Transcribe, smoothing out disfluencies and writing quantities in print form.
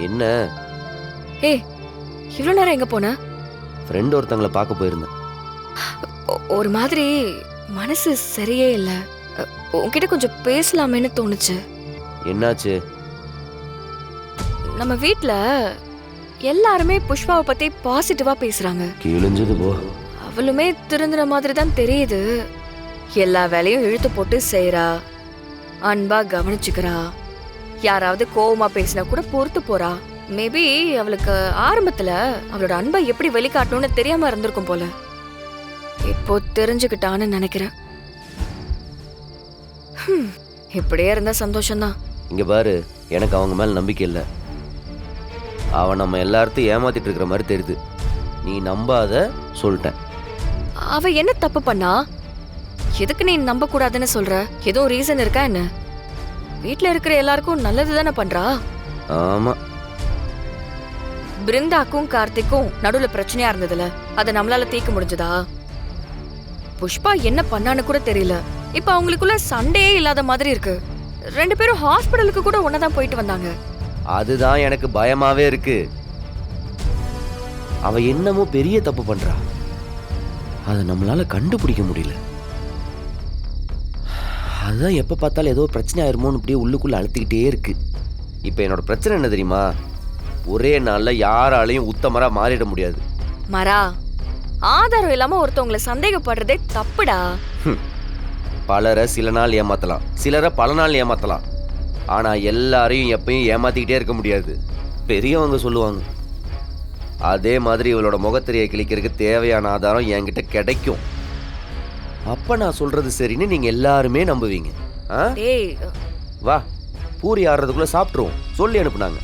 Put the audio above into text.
என்ன? ஏய், இவ்வளவு நேரம் எங்க போன? ஃப்ரெண்ட் ஒருத்தங்களை பார்க்க போயிருந்தேன். ஒரு மாதிரி மனசு சரியே இல்ல. உன்கிட்ட கொஞ்சம் பேசலாமேன்னு தோணுச்சு. என்னாச்சு? நம்ம வீட்ல எல்லாருமே புஷ்பாவை பத்தி பாசிட்டிவா பேசுறாங்க. கிழிஞ்சது போ. அவளுமே திருந்துற மாதிரி தான் தெரியுது. எல்லா வேலையும் இழுத்து போட்டு செய்யறா, அன்பா கவனிச்சுக்கிறா, யாராவது கோவமா பேசினா கூட பொறுத்து போறா. மேபி அவளுக்கு ஆரம்பத்துல அவளோட அன்பை எப்படி வெளிக்காட்டணும்னு தெரியாம இருந்திருக்கும் போல. இப்போ தெரிஞ்சுக்கிட்டான்னு நினைக்கிறேன். இப்படியே இருந்தா சந்தோஷம்தான். இங்க பாரு, எனக்கு அவங்க மேல நம்பிக்கை இல்லை. அவன் நம்ம எல்லார்த்தையும் ஏமாத்திட்டு இருக்கிற மாதிரி தெரியுது. நீ நம்பாத சொல்லிட்டேன். அவ என்ன தப்பு பண்ணா? எதுக்கு நீ நம்ப கூடாதுன்னு சொல்ற? எதுவும் ரீசன் இருக்கா என்ன? வீட்ல இருக்கிற எல்லாருக்கும் நல்லது தானே பண்றா. ஆமா, பிருந்தாக்கும் கார்த்திக்கும் நடுவுல பிரச்சனையா இருந்ததுல அத நம்மளால தீர்க்க முடிஞ்சதா? புஷ்பா என்ன பண்ணான்னு கூட தெரியல. இப்ப அவங்களுக்குள்ள சண்டையே இல்லாத மாதிரி இருக்கு. 2 பேரும் ஹாஸ்பிடலுக்கு கூட ஒன்னதான் போயிட்டு வந்தாங்க. அதுதான் எனக்கு பயமாவே இருக்கு. அவ என்னமோ பெரிய தப்பு பண்றா, அதை நம்மளால கண்டுபிடிக்க முடியல. அதுதான் எப்ப பார்த்தாலும் ஏதோ பிரச்சனை ஆயிருமோன்னு இப்படியே உள்ளுக்குள்ள அழுத்திக்கிட்டே இருக்கு. இப்ப என்னோட பிரச்சனை என்ன தெரியுமா? ஒரே நாள்ல யாராலையும் உத்தமரா மாறிட முடியாது. மரா, ஆதாரம் இல்லாம ஒருத்தவங்களை சந்தேகப்படுறதே தப்புடா. பலரை சில நாள் ஏமாத்தலாம், சிலரை பல நாள் ஏமாத்தலாம். ஆனா எல்லாரையும் எப்பயும் ஏமாத்திக்கிட்டே இருக்க முடியாது. பெரியவங்க சொல்லுவாங்க. அதே மாதிரி இவளோட முகத்திரையை கிழிக்கிறதுக்கு தேவையான ஆதாரம் என்கிட்ட கிடைக்கும். அப்ப நான் சொல்றது சரின்னு நீங்க எல்லாருமே நம்புவீங்க. டேய், வா, பூரி ஆடுறதுக்குள்ள சாப்பிட்டுருவோம் சொல்லி அனுப்புனாங்க.